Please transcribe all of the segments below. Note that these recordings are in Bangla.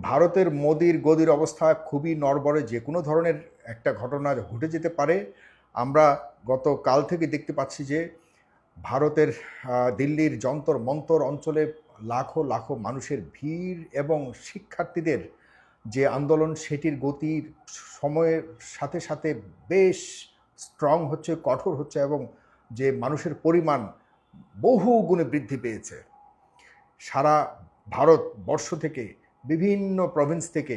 ভারতের মোদির গদির অবস্থা খুবই নড়বড়ে। যে কোনো ধরনের একটা ঘটনা ঘটে যেতে পারে। আমরা গতকাল থেকে দেখতে পাচ্ছি যে ভারতের দিল্লির যন্তর মন্তর অঞ্চলে লাখো লাখো মানুষের ভিড় এবং শিক্ষার্থীদের যে আন্দোলন সেটির গতির সময়ের সাথে সাথে বেশ স্ট্রং হচ্ছে, কঠোর হচ্ছে এবং যে মানুষের পরিমাণ বহু গুণে বৃদ্ধি পেয়েছে। সারা ভারতবর্ষ থেকে বিভিন্ন প্রভিন্স থেকে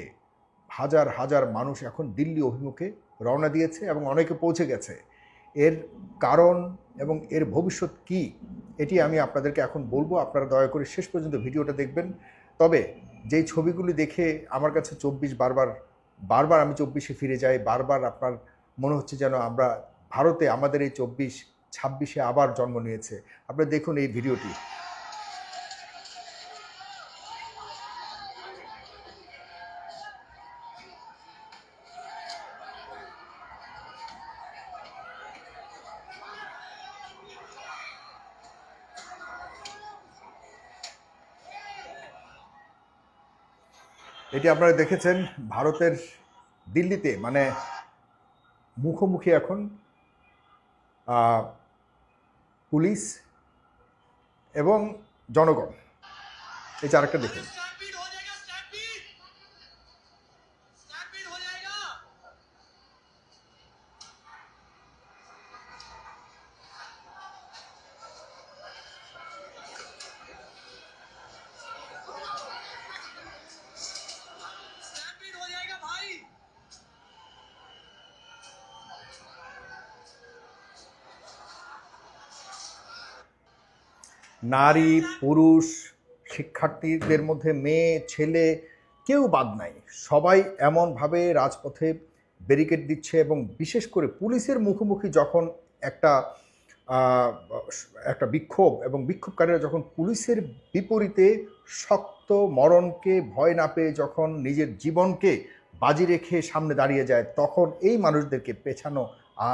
হাজার হাজার মানুষ এখন দিল্লি অভিমুখে রওনা দিয়েছে এবং অনেকে পৌঁছে গেছে। এর কারণ এবং এর ভবিষ্যৎ কি এটি আমি আপনাদেরকে এখন বলবো। আপনারা দয়া করে শেষ পর্যন্ত ভিডিওটা দেখবেন। তবে যেই ছবিগুলি দেখে আমার কাছে ২৪ বারবার আমি ২৪-এ ফিরে যাই। বারবার আপনার মনে হচ্ছে যেন আমরা ভারতে আমাদের এই ২৪-২৬-এ আবার জন্ম নিয়েছে। আপনারা দেখুন এই ভিডিওটি। এটি আপনারা দেখেছেন ভারতের দিল্লিতে, মানে মুখোমুখি এখন পুলিশ এবং জনগণ। এই যে আরেকটা দেখুন। নারী পুরুষ শিক্ষার্থীদের মধ্যে মেয়ে ছেলে কেউ বাদ নাই। সবাই এমনভাবে রাজপথে ব্যারিকেড দিচ্ছে এবং বিশেষ করে পুলিশের মুখোমুখি যখন একটা একটা বিক্ষোভ এবং বিক্ষোভকারীরা যখন পুলিশের বিপরীতে শক্ত মরণকে ভয় না পেয়ে যখন নিজের জীবনকে বাজি রেখে সামনে দাঁড়িয়ে যায়, তখন এই মানুষদেরকে পেছানো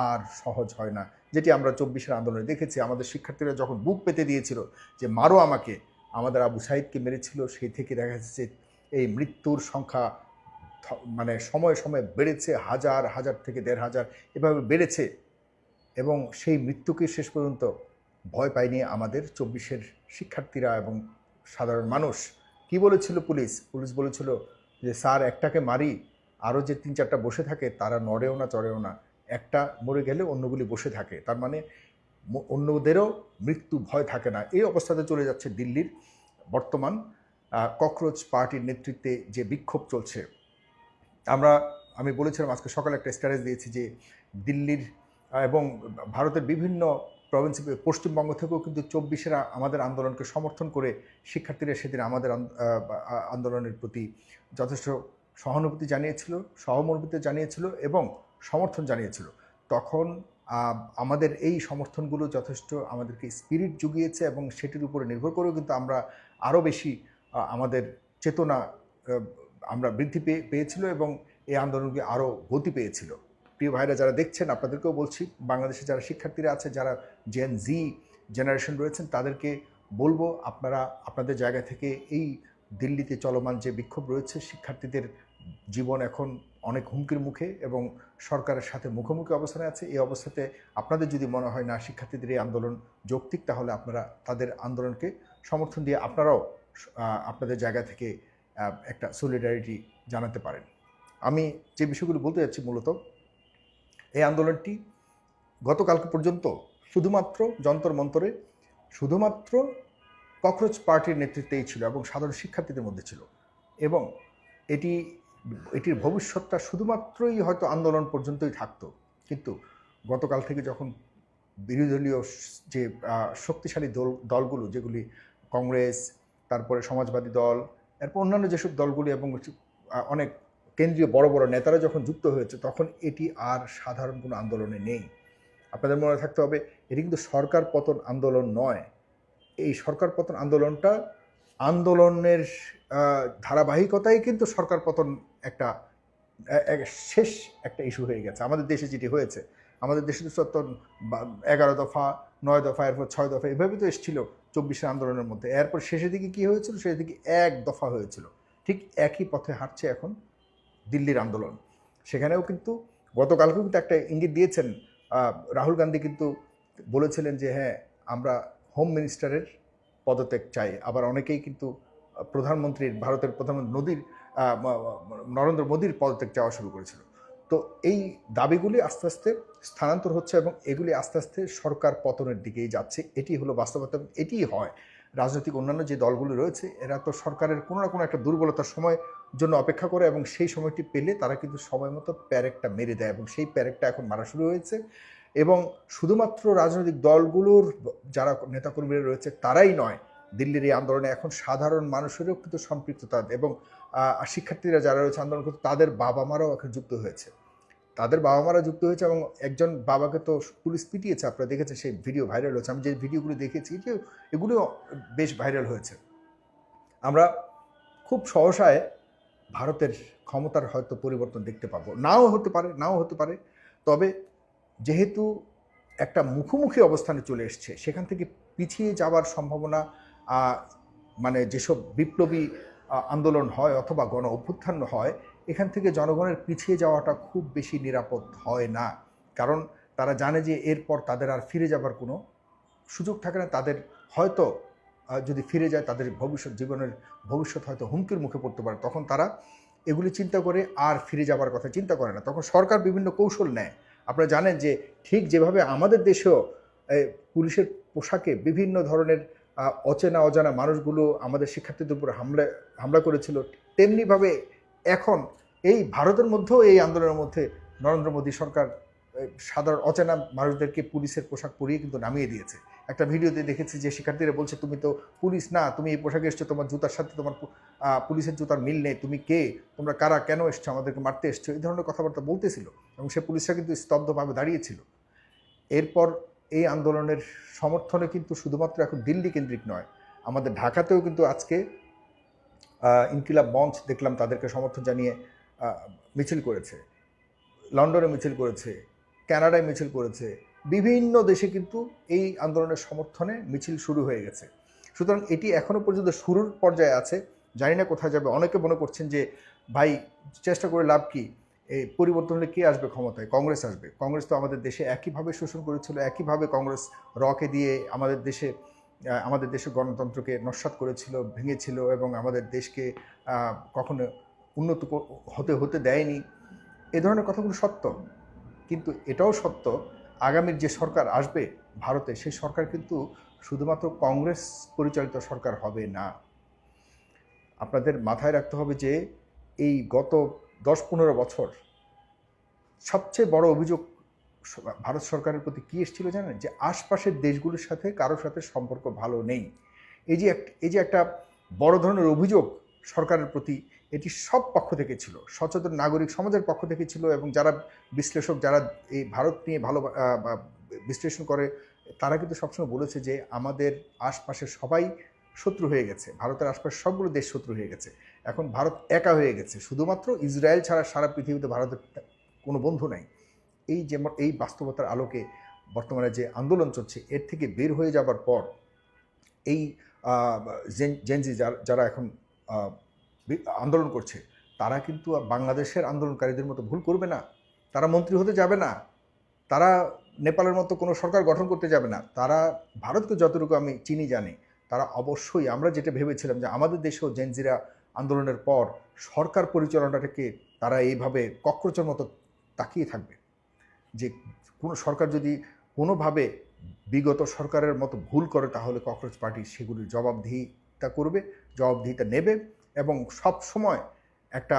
আর সহজ হয় না। যেটি আমরা ২৪-এর আন্দোলনে দেখেছি। আমাদের শিক্ষার্থীরা যখন বুক পেতে দিয়েছিল যে মারো আমাকে, আমাদের আবু সাইদকে মেরেছিল, সেই থেকে দেখা যাচ্ছে এই মৃত্যুর সংখ্যা মানে সময়ে সময়ে বেড়েছে, হাজার হাজার থেকে ১,৫০০ এভাবে বেড়েছে। এবং সেই মৃত্যুকে শেষ পর্যন্ত ভয় পায়নি আমাদের ২৪-এর শিক্ষার্থীরা এবং সাধারণ মানুষ। কি বলেছিল পুলিশ? পুলিশ বলেছিল যে স্যার একটাকে মারি, আরও যে ৩-৪টা বসে থাকে তারা নড়েও না চড়েও না, একটা মরে গেলে অন্যগুলি বসে থাকে, তার মানে অন্যদেরও মৃত্যু ভয় থাকে না। এই অবস্থাতে চলে যাচ্ছে দিল্লির বর্তমান ককরোচ পার্টির নেতৃত্বে যে বিক্ষোভ চলছে। আমি বলেছিলাম আজকে সকালে একটা স্ট্যাটাস দিয়েছি যে দিল্লির এবং ভারতের বিভিন্ন প্রভিন্সে, পশ্চিমবঙ্গ থেকেও কিন্তু ২৪-এর আমাদের আন্দোলনকে সমর্থন করে শিক্ষার্থীরা সেদিন আমাদের আন্দোলনের প্রতি যথেষ্ট সহানুভূতি জানিয়েছিল, সহমর্মিতা জানিয়েছিল এবং সমর্থন জানিয়েছিল। তখন আমাদের এই সমর্থনগুলো যথেষ্ট আমাদেরকে স্পিরিট জুগিয়েছে এবং সেটির উপরে নির্ভর করেও কিন্তু আমরা আরও বেশি আমাদের চেতনা আমরা বৃদ্ধি পেয়েছিল এবং এই আন্দোলনকে আরও গতি পেয়েছিল। প্রিয় ভাইরা যারা দেখছেন, আপনাদেরকেও বলছি, বাংলাদেশে যারা শিক্ষার্থীরা আছে, যারা জেন জি জেনারেশন রয়েছেন, তাদেরকে বলবো আপনারা আপনাদের জায়গা থেকে এই দিল্লিতে চলমান যে বিক্ষোভ রয়েছে, শিক্ষার্থীদের জীবন এখন অনেক হুমকির মুখে এবং সরকারের সাথে মুখোমুখি অবস্থানে আছে। এই অবস্থাতে আপনাদের যদি মনে হয় না শিক্ষার্থীদের এই আন্দোলন যৌক্তিক, তাহলে আপনারা তাদের আন্দোলনকে সমর্থন দিয়ে আপনারাও আপনাদের জায়গা থেকে একটা সলিডারিটি জানাতে পারেন। আমি যে বিষয়গুলো বলতে যাচ্ছি, মূলত এই আন্দোলনটি গতকালকে পর্যন্ত শুধুমাত্র যন্তর মন্তরে শুধুমাত্র ককরোচ পার্টির নেতৃত্বেই ছিল এবং সাধারণ শিক্ষার্থীদের মধ্যে ছিল এবং এটির ভবিষ্যৎটা শুধুমাত্রই হয়তো আন্দোলন পর্যন্তই থাকতো। কিন্তু গতকাল থেকে যখন বিরোধী দলীয় যে শক্তিশালী দলগুলো, যেগুলি কংগ্রেস, তারপরে সমাজবাদী দল, এরপর অন্যান্য যেসব দলগুলি এবং অনেক কেন্দ্রীয় বড় বড় নেতারা যখন যুক্ত হয়েছে, তখন এটি আর সাধারণ কোনো আন্দোলনে নেই। আপনাদের মনে থাকতে হবে, এটি কিন্তু সরকার পতন আন্দোলন নয়। এই সরকার পতন আন্দোলনটা আন্দোলনের ধারাবাহিকতায় কিন্তু সরকার পতন একটা শেষ একটা ইস্যু হয়ে গেছে। আমাদের দেশে যেটি হয়েছে, আমাদের দেশে তো 11 দফা, 9 দফা, এরপর 6 দফা, এভাবে তো এসেছিল 24-এর আন্দোলনের মধ্যে। এরপর শেষের দিকে কী হয়েছিল? শেষের দিকে 1 দফা হয়েছিল। ঠিক একই পথে হাঁটছে এখন দিল্লির আন্দোলন। সেখানেও কিন্তু গতকালকেও কিন্তু একটা ইঙ্গিত দিয়েছেন রাহুল গান্ধী, কিন্তু বলেছিলেন যে হ্যাঁ আমরা হোম মিনিস্টারের পদত্যাগ চাই। আবার অনেকেই কিন্তু ভারতের প্রধানমন্ত্রী নরেন্দ্র মোদীর পদত্যাগ চাওয়া শুরু করেছিল। তো এই দাবিগুলি আস্তে আস্তে স্থানান্তর হচ্ছে এবং এগুলি আস্তে আস্তে সরকার পতনের দিকেই যাচ্ছে। এটি হলো বাস্তবতা, এটিই হয়। রাজনৈতিক অন্যান্য যে দলগুলি রয়েছে এরা তো সরকারের কোনো না কোনো একটা দুর্বলতার সময় জন্য অপেক্ষা করে এবং সেই সময়টি পেলে তারা কিন্তু সময় মতো প্যারেকটা মেরে দেয় এবং সেই প্যারেকটা এখন মারা শুরু হয়েছে। এবং শুধুমাত্র রাজনৈতিক দলগুলোর যারা নেতাকর্মীরা রয়েছে তারাই নয়, দিল্লির এই আন্দোলনে এখন সাধারণ মানুষেরও কিন্তু সম্পৃক্ততা এবং শিক্ষার্থীরা যারা রয়েছে আন্দোলন করতে তাদের বাবা মারাও এখন যুক্ত হয়েছে। এবং একজন বাবাকে তো পুলিশ পিটিয়েছে, আপনারা দেখেছেন, সেই ভিডিও ভাইরাল হয়েছে। আমি যে ভিডিওগুলো দেখেছি এগুলো বেশ ভাইরাল হয়েছে। আমরা খুব সহসায় ভারতের ক্ষমতার হয়তো পরিবর্তন দেখতে পাবো, নাও হতে পারে। তবে যেহেতু একটা মুখোমুখি অবস্থানে চলে এসছে, সেখান থেকে পিছিয়ে যাওয়ার সম্ভাবনা, মানে যেসব বিপ্লবী আন্দোলন হয় অথবা গণ অভ্যুত্থান হয়, এখান থেকে জনগণের পিছিয়ে যাওয়াটা খুব বেশি নিরাপদ হয় না। কারণ তারা জানে যে এরপর তাদের আর ফিরে যাবার কোনো সুযোগ থাকে না। তাদের হয়তো যদি ফিরে যায় তাদের জীবনের ভবিষ্যৎ হয়তো হুমকির মুখে পড়তে পারে। তখন তারা এগুলি চিন্তা করে আর ফিরে যাবার কথা চিন্তা করে না। তখন সরকার বিভিন্ন কৌশল নেয়। আপনারা জানেন যে ঠিক যেভাবে আমাদের দেশেও পুলিশের পোশাকে বিভিন্ন ধরনের অজানা মানুষগুলো আমাদের শিক্ষার্থীদের উপর হামলা করেছিল, তেমনিভাবে এখন এই ভারতের মধ্যেও এই আন্দোলনের মধ্যে নরেন্দ্র মোদী সরকার সাধারণ অচেনা মানুষদেরকে পুলিশের পোশাক পরিয়ে কিন্তু নামিয়ে দিয়েছে। একটা ভিডিওতে দেখেছি যে শিক্ষার্থীরা বলছে, তুমি তো পুলিশ না, তুমি এই পোশাকে এসছো, তোমার জুতার সাথে তোমার পুলিশের জুতার মিল নেই, তুমি কে, তোমরা কারা, কেন এসছো, আমাদেরকে মারতে এসছো, এই ধরনের কথাবার্তা বলতেছিল এবং সে পুলিশরা কিন্তু স্তব্ধভাবে দাঁড়িয়েছিল। এরপর এই আন্দোলনের সমর্থনে কিন্তু শুধুমাত্র এখন দিল্লি কেন্দ্রিক নয়, আমাদের ঢাকাতেও কিন্তু আজকে ইনকিলাব মঞ্চ দেখলাম তাদেরকে সমর্থন জানিয়ে মিছিল করেছে, লন্ডনে মিছিল করেছে, কানাডায় মিছিল করেছে, বিভিন্ন দেশে কিন্তু এই আন্দোলনের সমর্থনে মিছিল শুরু হয়ে গেছে। সুতরাং এটি এখনও পর্যন্ত শুরুর পর্যায়ে আছে, জানি না কোথায় যাবে। অনেকে মনে করছেন যে ভাই চেষ্টা করে লাভ কি, এই পরিবর্তন হলে কে আসবে ক্ষমতায়, কংগ্রেস আসবে। কংগ্রেস তো আমাদের দেশে একইভাবে শোষণ করেছিল, একইভাবে কংগ্রেস রকে দিয়ে আমাদের দেশে গণতন্ত্রকে নস্যাৎ করেছিল, ভেঙেছিল এবং আমাদের দেশকে কখনো উন্নত হতে দেয়নি। এ ধরনের কথাগুলো সত্য, কিন্তু এটাও সত্য আগামীর যে সরকার আসবে ভারতে, সেই সরকার কিন্তু শুধুমাত্র কংগ্রেস পরিচালিত সরকার হবে না। আপনাদের মাথায় রাখতে হবে যে এই গত 10-15 বছর সবচেয়ে বড় অভিযোগ ভারত সরকারের প্রতি কী এসেছিল জানেন? যে আশপাশের দেশগুলোর সাথে কারোর সাথে সম্পর্ক ভালো নেই। এই যে একটা বড় ধরনের অভিযোগ সরকারের প্রতি, এটি সব পক্ষ থেকে ছিল, সচেতন নাগরিক সমাজের পক্ষ থেকে ছিল এবং যারা বিশ্লেষক, যারা এই ভারত নিয়ে ভালো বিশ্লেষণ করে, তারা কিন্তু সবসময় বলেছে যে আমাদের আশপাশের সবাই শত্রু হয়ে গেছে, ভারতের আশপাশের সবগুলো দেশ শত্রু হয়ে গেছে। এখন ভারত একা হয়ে গেছে, শুধুমাত্র ইসরায়েল ছাড়া সারা পৃথিবীতে ভারতের কোনো বন্ধু নাই। এই বাস্তবতার আলোকে বর্তমানে যে আন্দোলন চলছে, এর থেকে বের হয়ে যাবার পর এই জেনজি যারা এখন আন্দোলন করছে, তারা কিন্তু বাংলাদেশের আন্দোলনকারীদের মতো ভুল করবে না। তারা মন্ত্রী হতে যাবে না, তারা নেপালের মতো কোনো সরকার গঠন করতে যাবে না। তারা ভারতকে যতটুকু আমি চিনি জানি, তারা অবশ্যই, আমরা যেটা ভেবেছিলাম যে আমাদের দেশেও জেনজিরা আন্দোলনের পর সরকার পরিচালনাটাকে তারা এইভাবে ককরোচের মতো তাকিয়ে থাকবে, যে কোনো সরকার যদি কোনোভাবে বিগত সরকারের মতো ভুল করে তাহলে ককরোচ পার্টি সেগুলির জবাবদিহিতা নেবে এবং সব সময় একটা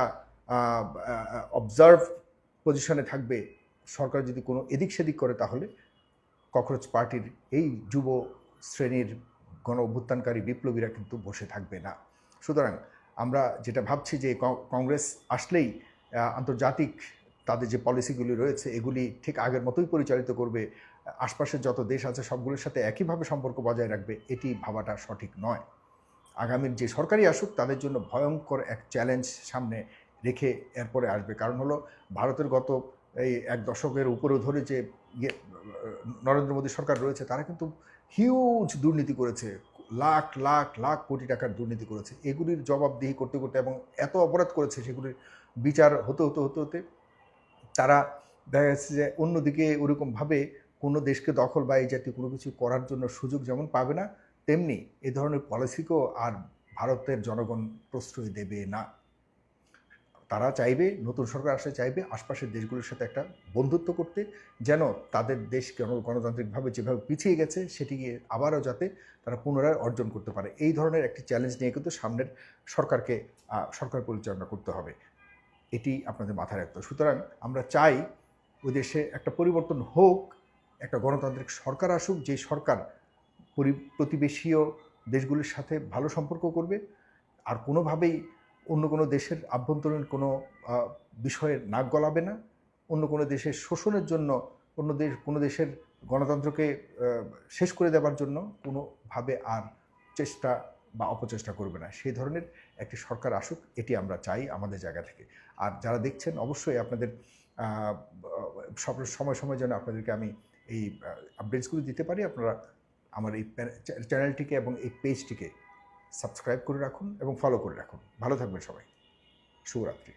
অবজার্ভ পজিশনে থাকবে। সরকার যদি কোনো এদিক সেদিক করে তাহলে ককরোচ পার্টির এই যুব শ্রেণীর গণ অভ্যুত্থানকারী বিপ্লবীরা কিন্তু বসে থাকবে না। সুতরাং আমরা যেটা ভাবছি যে কংগ্রেস আসলেই আন্তর্জাতিক তাদের যে পলিসিগুলি রয়েছে এগুলি ঠিক আগের মতোই পরিচালিত করবে, আশপাশের যত দেশ আছে সবগুলোর সাথে একইভাবে সম্পর্ক বজায় রাখবে, এটি ভাবাটা সঠিক নয়। আগামীর যে সরকারই আসুক তাদের জন্য ভয়ঙ্কর এক চ্যালেঞ্জ সামনে রেখে এরপরে আসবে। কারণ হলো ভারতের গত এই 1 দশকের উপরেও ধরে যে নরেন্দ্র মোদী সরকার রয়েছে, তারা কিন্তু হিউজ দুর্নীতি করেছে, লাখ লাখ লাখ কোটি টাকার দুর্নীতি করেছে, এগুলির জবাবদিহি করতে করতে এবং এত অপরাধ করেছে সেগুলির বিচার হতে হতে হতে হতে তারা দেখা যাচ্ছে যে অন্যদিকে ওরকমভাবে কোনো দেশকে দখল বা এই জাতীয় কোনো কিছু করার জন্য সুযোগ যেমন পাবে না, তেমনি এ ধরনের পলিসিকেও আর ভারতের জনগণ প্রশ্রয় দেবে না। তারা চাইবে, নতুন সরকার আসলে চাইবে আশপাশের দেশগুলোর সাথে একটা বন্ধুত্ব করতে, যেন তাদের দেশ গণতান্ত্রিকভাবে যেভাবে পিছিয়ে গেছে সেটিকে আবারও যাতে তারা পুনরায় অর্জন করতে পারে। এই ধরনের একটি চ্যালেঞ্জ নিয়ে কিন্তু সামনের সরকারকে সরকার পরিচালনা করতে হবে। এটি আপনাদের মাথায় রাখতে হবে। সুতরাং আমরা চাই ওই দেশে একটা পরিবর্তন হোক, একটা গণতান্ত্রিক সরকার আসুক, যে সরকার প্রতিবেশীয় দেশগুলির সাথে ভালো সম্পর্ক করবে, আর কোনোভাবেই অন্য কোনো দেশের আভ্যন্তরীণ কোনো বিষয়ে নাক গলাবে না, অন্য কোনো দেশের শোষণের জন্য কোনো দেশের গণতন্ত্রকে শেষ করে দেওয়ার জন্য কোনোভাবে আর চেষ্টা বা অপচেষ্টা করবে না। সেই ধরনের একটি সরকার আসুক, এটি আমরা চাই আমাদের জায়গা থেকে। আর যারা দেখছেন অবশ্যই আপনাদের সময় সময় যেন আপনাদেরকে আমি এই আপডেটসগুলো দিতে পারি, আপনারা আমার এই চ্যানেলটিকে এবং এই পেজটিকে সাবস্ক্রাইব করে রাখুন এবং ফলো করে রাখুন। ভালো থাকবেন সবাই। শুভরাত্রি।